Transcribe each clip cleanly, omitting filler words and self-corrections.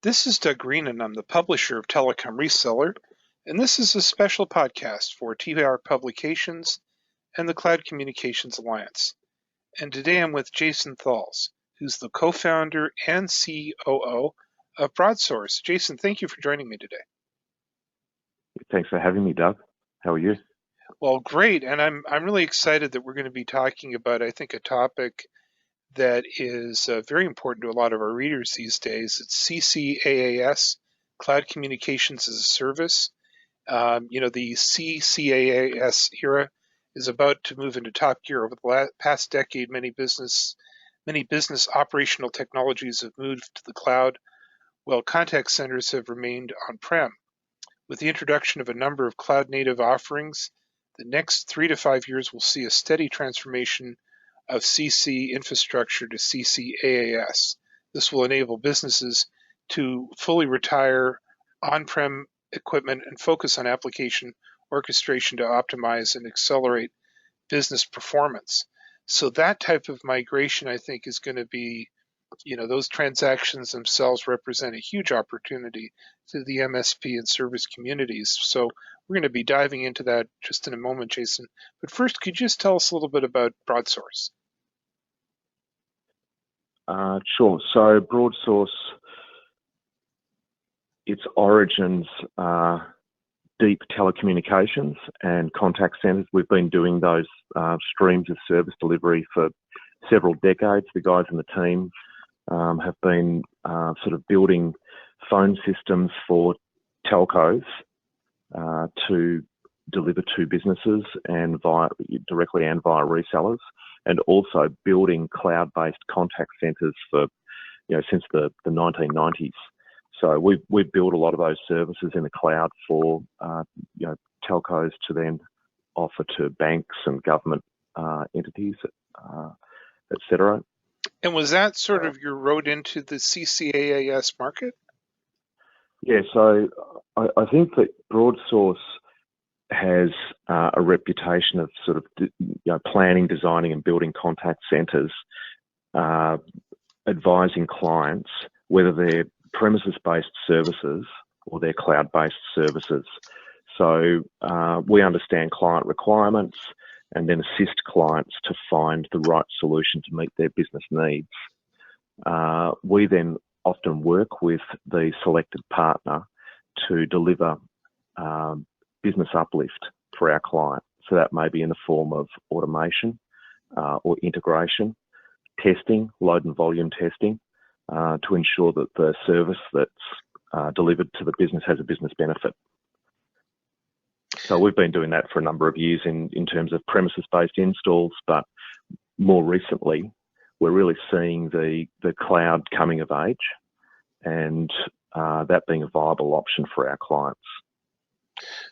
This is Doug Green, and I'm the publisher of Telecom Reseller, and this is a special podcast for TR Publications and the Cloud Communications Alliance. And today I'm with Jason Thals, who's the co-founder and COO of BroadSource. Jason, thank you for joining me today. Thanks for having me, Doug. How are you? Well, great, and I'm really excited that we're going to be talking about, I think, a topic that is very important to a lot of our readers these days. It's CCaaS, Cloud Communications as a Service. The CCaaS era is about to move into top gear. Over the past decade, many business operational technologies have moved to the cloud, while contact centers have remained on-prem. With the introduction of a number of cloud-native offerings, the next 3 to 5 years will see a steady transformation of CC infrastructure to CCaaS. This will enable businesses to fully retire on-prem equipment and focus on application orchestration to optimize and accelerate business performance. So that type of migration, I think, is going to be, those transactions themselves represent a huge opportunity to the MSP and service communities. So we're going to be diving into that just in a moment, Jason. But first, could you just tell us a little bit about BroadSource? Sure. So BroadSource, its origins are deep telecommunications and contact centers. We've been doing those streams of service delivery for several decades. The guys in the team have been sort of building phone systems for telcos to deliver to businesses and directly and via resellers, and also building cloud-based contact centers for, since the 1990s. So we've built a lot of those services in the cloud for, telcos to then offer to banks and government entities, et cetera. And was that sort of your road into the CCaaS market? Yeah, so I think that BroadSource has a reputation of sort of planning, designing and building contact centers, advising clients, whether they're premises-based services or they're cloud-based services. So we understand client requirements and then assist clients to find the right solution to meet their business needs. We then often work with the selected partner to deliver business uplift for our client. So that may be in the form of automation or integration, testing, load and volume testing, to ensure that the service that's delivered to the business has a business benefit. So we've been doing that for a number of years in terms of premises-based installs, but more recently, we're really seeing the cloud coming of age and that being a viable option for our clients.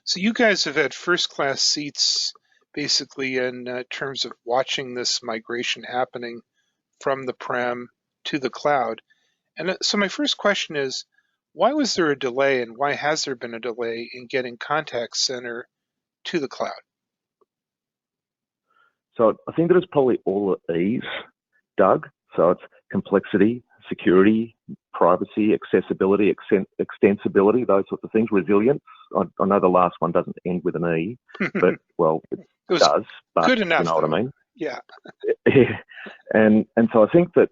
So you guys have had first-class seats basically in terms of watching this migration happening from the prem to the cloud. And so my first question is, why was there a delay and why has there been a delay in getting contact center to the cloud? So I think that it's probably all at ease, Doug. So it's complexity, security, privacy, accessibility, extensibility, those sorts of things, resilience. I know the last one doesn't end with an E, but well, it does. But good enough, you know what I mean? Yeah. Yeah. And so I think that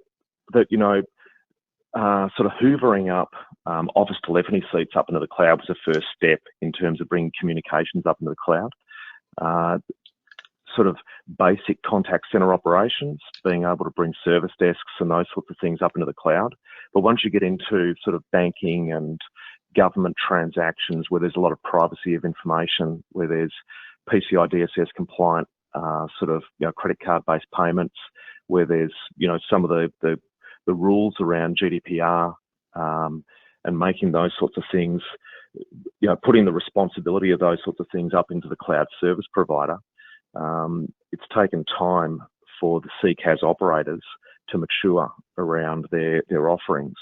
sort of hoovering up office telephony seats up into the cloud was the first step in terms of bringing communications up into the cloud. Sort of basic contact center operations, being able to bring service desks and those sorts of things up into the cloud. But once you get into sort of banking and government transactions where there's a lot of privacy of information, where there's PCI DSS compliant credit card based payments, where there's some of the rules around GDPR and making those sorts of things, putting the responsibility of those sorts of things up into the cloud service provider. It's taken time for the CCaaS operators to mature around their offerings.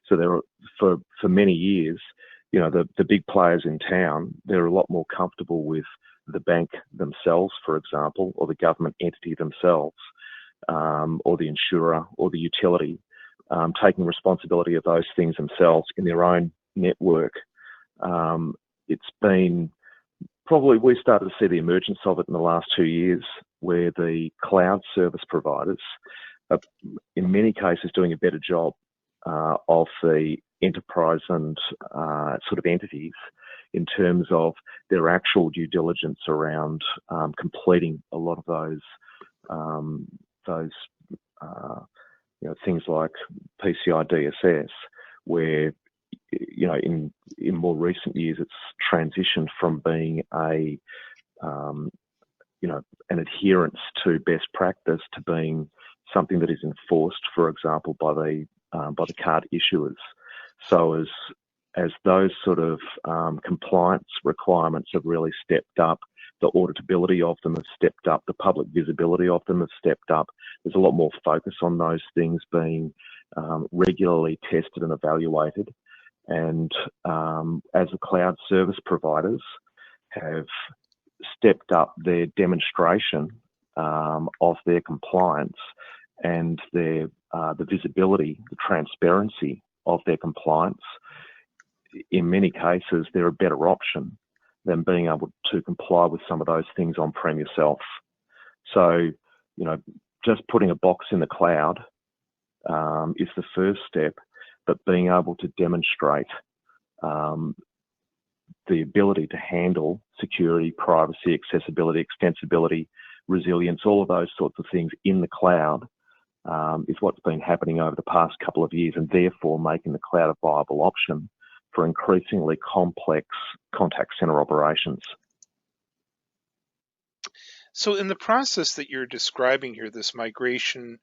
So for many years, the big players in town, they're a lot more comfortable with the bank themselves, for example, or the government entity themselves, or the insurer or the utility, taking responsibility of those things themselves in their own network. It's been probably, we started to see the emergence of it in the last 2 years, where the cloud service providers are, in many cases, doing a better job of the enterprise and sort of entities in terms of their actual due diligence around completing a lot of those things like PCI DSS, where in more recent years it's transitioned from being an adherence to best practice to being something that is enforced, for example, by the card issuers. So as those sort of compliance requirements have really stepped up, the auditability of them has stepped up, the public visibility of them has stepped up. There's a lot more focus on those things being regularly tested and evaluated. And as the cloud service providers have stepped up their demonstration of their compliance and the visibility, the transparency of their compliance, in many cases, they're a better option than being able to comply with some of those things on-prem yourself. So, just putting a box in the cloud is the first step, but being able to demonstrate the ability to handle security, privacy, accessibility, extensibility, resilience, all of those sorts of things in the cloud is what's been happening over the past couple of years, and therefore making the cloud a viable option for increasingly complex contact center operations. So in the process that you're describing here, this migration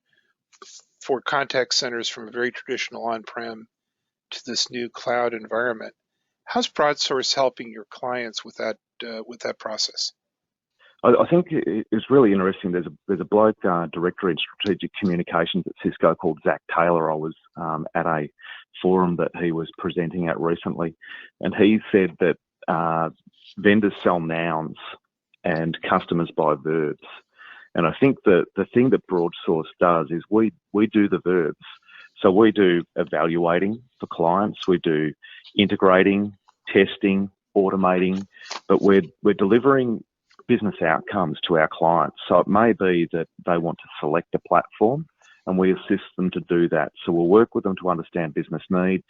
for contact centers from a very traditional on-prem to this new cloud environment, how's BroadSource helping your clients with that process? I think it's really interesting. There's a bloke, director in strategic communications at Cisco, called Zach Taylor. I was at a forum that he was presenting at recently, and he said that vendors sell nouns and customers buy verbs. And I think that the thing that BroadSource does is we do the verbs. So we do evaluating for clients, we do integrating, testing, automating, but we're delivering business outcomes to our clients. So it may be that they want to select a platform and we assist them to do that. So we'll work with them to understand business needs.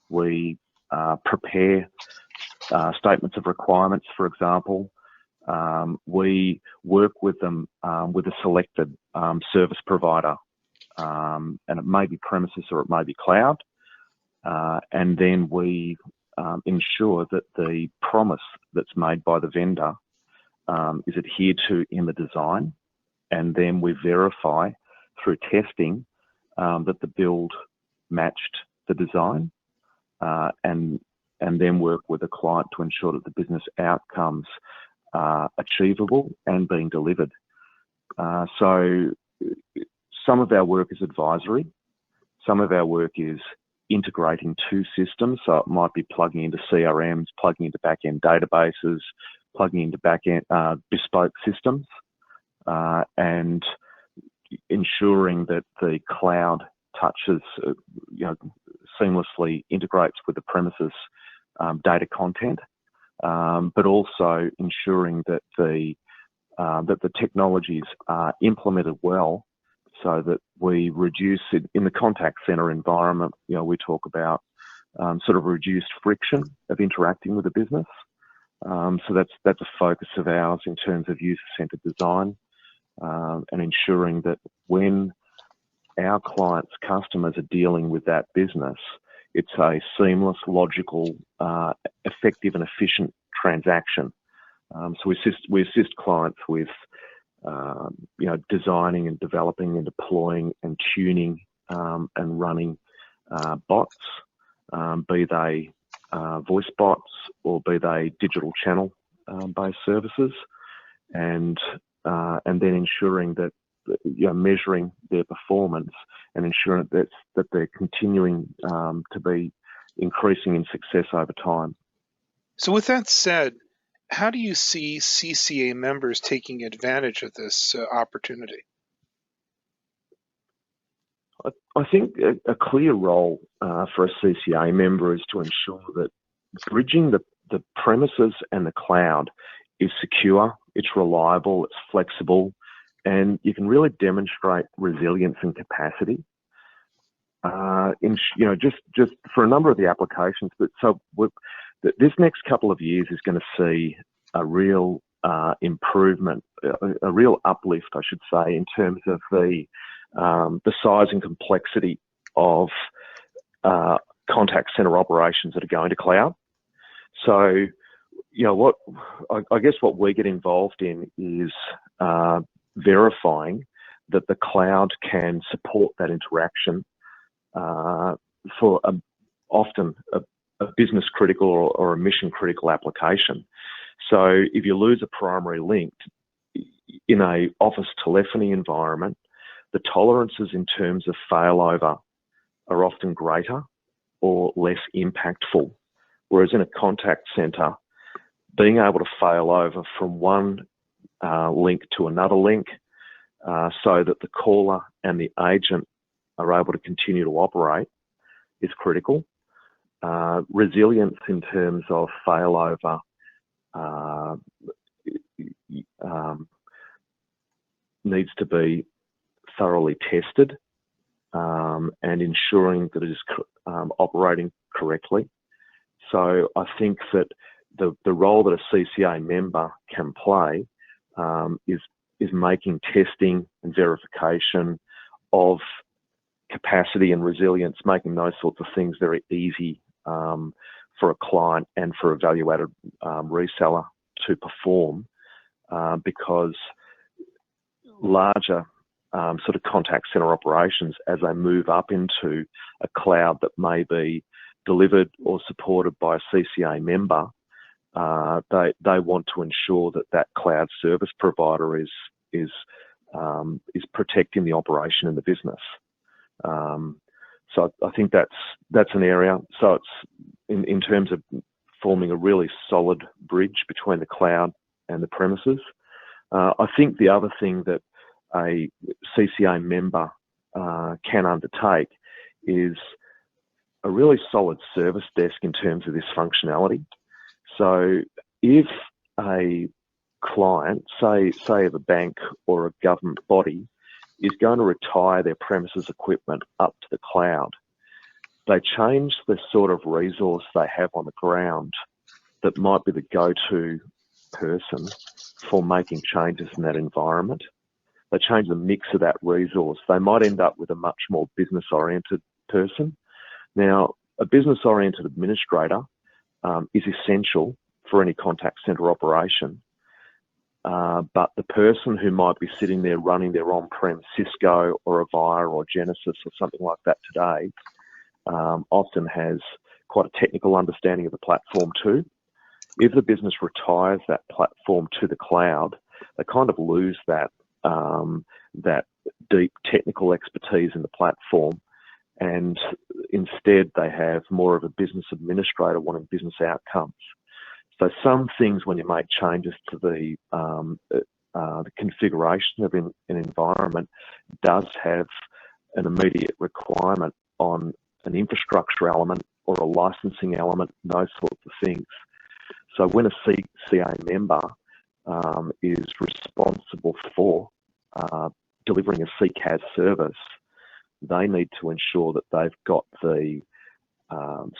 We prepare statements of requirements, for example. We work with them with a selected service provider, and it may be premises or it may be cloud. And then we ensure that the promise that's made by the vendor is adhered to in the design, and then we verify through testing that the build matched the design, and then work with the client to ensure that the business outcomes are achievable and being delivered. So some of our work is advisory, some of our work is integrating two systems, so it might be plugging into CRMs, plugging into back-end databases, plugging into back-end bespoke systems, and ensuring that the cloud touches, seamlessly integrates with the premises data content, but also ensuring that the technologies are implemented well, so that we reduce it in the contact center environment. We talk about sort of reduced friction of interacting with the business. So that's a focus of ours in terms of user-centered design, and ensuring that when our clients' customers are dealing with that business, it's a seamless, logical, effective and efficient transaction. So we assist clients with designing and developing and deploying and tuning and running bots, be they voice bots or be they digital channel based services, and then ensuring that measuring their performance and ensuring that they're continuing to be increasing in success over time. So with that said, how do you see CCA members taking advantage of this opportunity? I think a clear role for a CCA member is to ensure that bridging the premises and the cloud is secure, it's reliable, it's flexible, and you can really demonstrate resilience and capacity. Just for a number of the applications, but this next couple of years is going to see a real improvement, a real uplift, I should say, in terms of the size and complexity of contact center operations that are going to cloud. So, I guess what we get involved in is verifying that the cloud can support that interaction for often a business critical or a mission critical application. So if you lose a primary link in a office telephony environment, the tolerances in terms of failover are often greater or less impactful. Whereas in a contact center, being able to fail over from one link to another link so that the caller and the agent are able to continue to operate is critical. Resilience in terms of failover needs to be thoroughly tested and ensuring that it is operating correctly. So I think that the role that a CCA member can play is making testing and verification of capacity and resilience, making those sorts of things very easy for a client and for a value-added reseller to perform, because larger sort of contact center operations, as they move up into a cloud that may be delivered or supported by a CCA member, they want to ensure that that cloud service provider is protecting the operation in the business. So I think that's an area. So it's in terms of forming a really solid bridge between the cloud and the premises. I think the other thing that a CCA member can undertake is a really solid service desk in terms of this functionality. So if a client, say of a bank or a government body, is going to retire their premises equipment up to the cloud, they change the sort of resource they have on the ground that might be the go-to person for making changes in that environment. They change the mix of that resource. They might end up with a much more business-oriented person. Now, a business-oriented administrator is essential for any contact center operation. But the person who might be sitting there running their on-prem Cisco or Avaya or Genesis or something like that today often has quite a technical understanding of the platform too. If the business retires that platform to the cloud, they kind of lose that deep technical expertise in the platform, and instead they have more of a business administrator wanting business outcomes. So some things, when you make changes to the configuration of an environment, does have an immediate requirement on an infrastructure element or a licensing element, those sorts of things. So when a CCA member is responsible for delivering a CCaaS service, they need to ensure that they've got the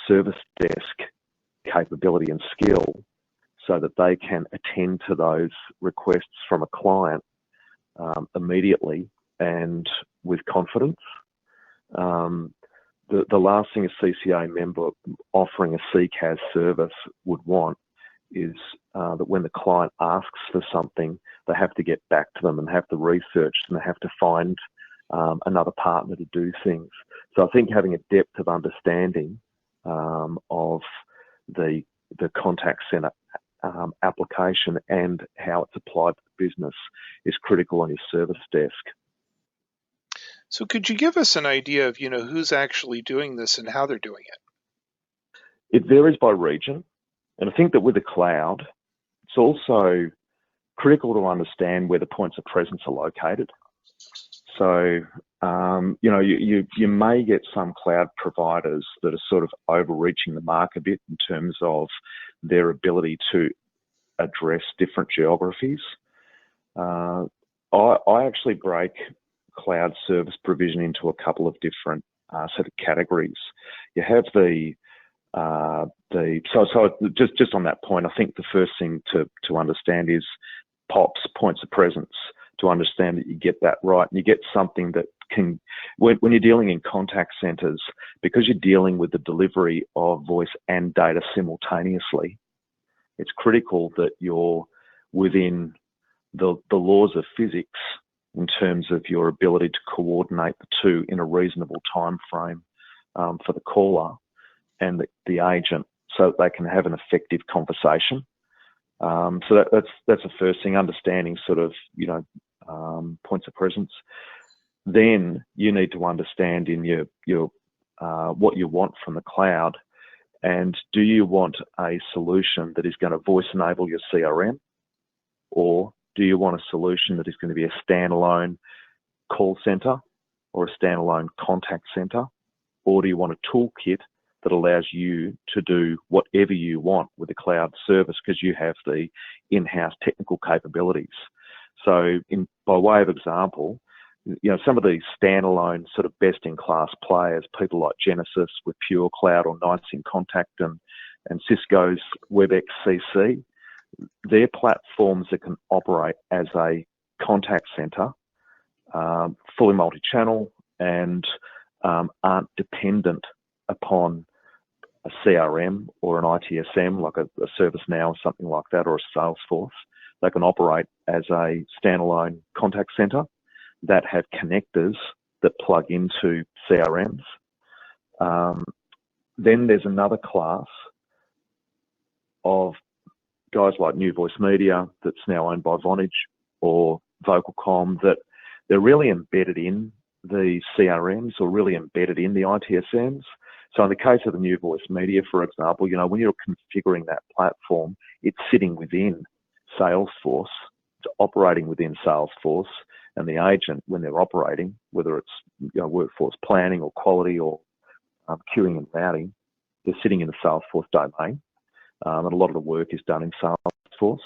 service desk capability and skill so that they can attend to those requests from a client immediately and with confidence. The last thing a CCA member offering a CCaaS service would want is that when the client asks for something, they have to get back to them and have to research and they have to find another partner to do things. So I think having a depth of understanding of the contact center application and how it's applied to the business is critical on your service desk. So could you give us an idea of, who's actually doing this and how they're doing it? It varies by region. And I think that with the cloud, it's also critical to understand where the points of presence are located. So, you may get some cloud providers that are sort of overreaching the mark a bit in terms of their ability to address different geographies. I actually break cloud service provision into a couple of different sort of categories. You have just on that point, I think the first thing to understand is POPs, points of presence, to understand that you get that right and you get something that can, when you're dealing in contact centres, because you're dealing with the delivery of voice and data simultaneously, it's critical that you're within the laws of physics in terms of your ability to coordinate the two in a reasonable time frame for the caller and the agent, so that they can have an effective conversation. So that's the first thing, understanding sort of, points of presence. Then you need to understand in your what you want from the cloud, and do you want a solution that is going to voice enable your CRM, or do you want a solution that is going to be a standalone call center or a standalone contact center, or do you want a toolkit that allows you to do whatever you want with the cloud service because you have the in-house technical capabilities? So by way of example, some of these standalone sort of best-in-class players, people like Genesis with Pure Cloud or Nights in Contact and Cisco's WebEx CC, they're platforms that can operate as a contact center, fully multi-channel, and aren't dependent upon a CRM or an ITSM like a ServiceNow or something like that, or a Salesforce. They can operate as a standalone contact center that have connectors that plug into CRMs. Then there's another class of guys like New Voice Media that's now owned by Vonage or Vocalcom, that they're really embedded in the CRMs or really embedded in the ITSMs. So in the case of the New Voice Media, for example, when you're configuring that platform, it's sitting within Salesforce, it's operating within Salesforce, and the agent, when they're operating, whether it's workforce planning or quality or queuing and routing, they're sitting in the Salesforce domain, and a lot of the work is done in Salesforce.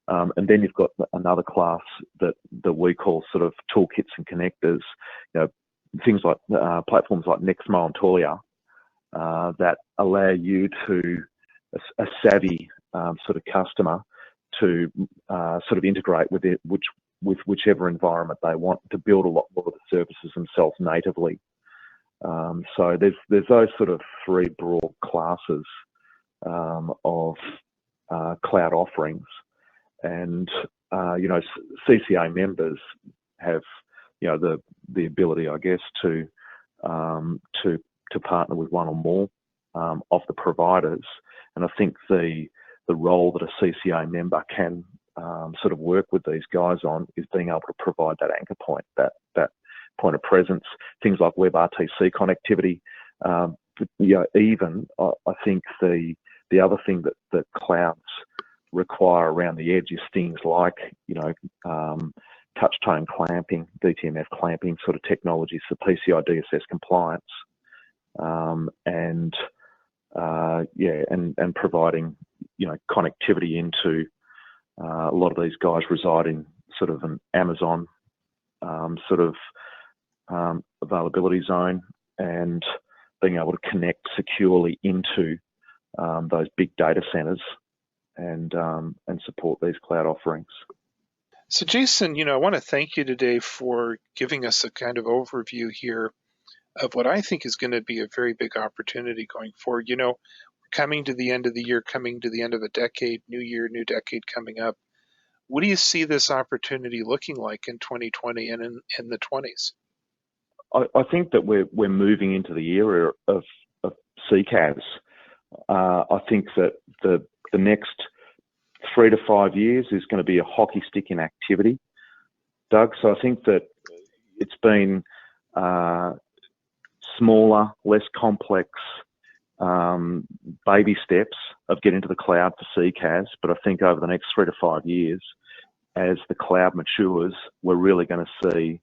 And then you've got another class that we call sort of toolkits and connectors, things like platforms like Nexmo and Tolia, that allow you to, a savvy sort of customer, to sort of integrate with it, with whichever environment they want, to build a lot more of the services themselves natively. So there's those sort of three broad classes of cloud offerings, and CCA members have the ability, I guess, to partner with one or more of the providers. And I think the role that a CCA member can sort of work with these guys on is being able to provide that anchor point, that point of presence, things like WebRTC connectivity. Even I think the other thing that clouds require around the edge is things like touch tone clamping, DTMF clamping sort of technologies for PCI DSS compliance, and providing connectivity into a lot of these guys reside in sort of an Amazon availability zone, and being able to connect securely into those big data centers and support these cloud offerings. So Jason, I want to thank you today for giving us a kind of overview here of what I think is going to be a very big opportunity going forward. We're coming to the end of the year, coming to the end of a decade, new year, new decade coming up. What do you see this opportunity looking like in 2020 and in the 20s? I think that we're moving into the era of CCaaS. I think that the next 3 to 5 years is going to be a hockey stick in activity, Doug. So I think that it's been smaller, less complex baby steps of getting to the cloud for CCaaS. But I think over the next 3 to 5 years, as the cloud matures, we're really going to see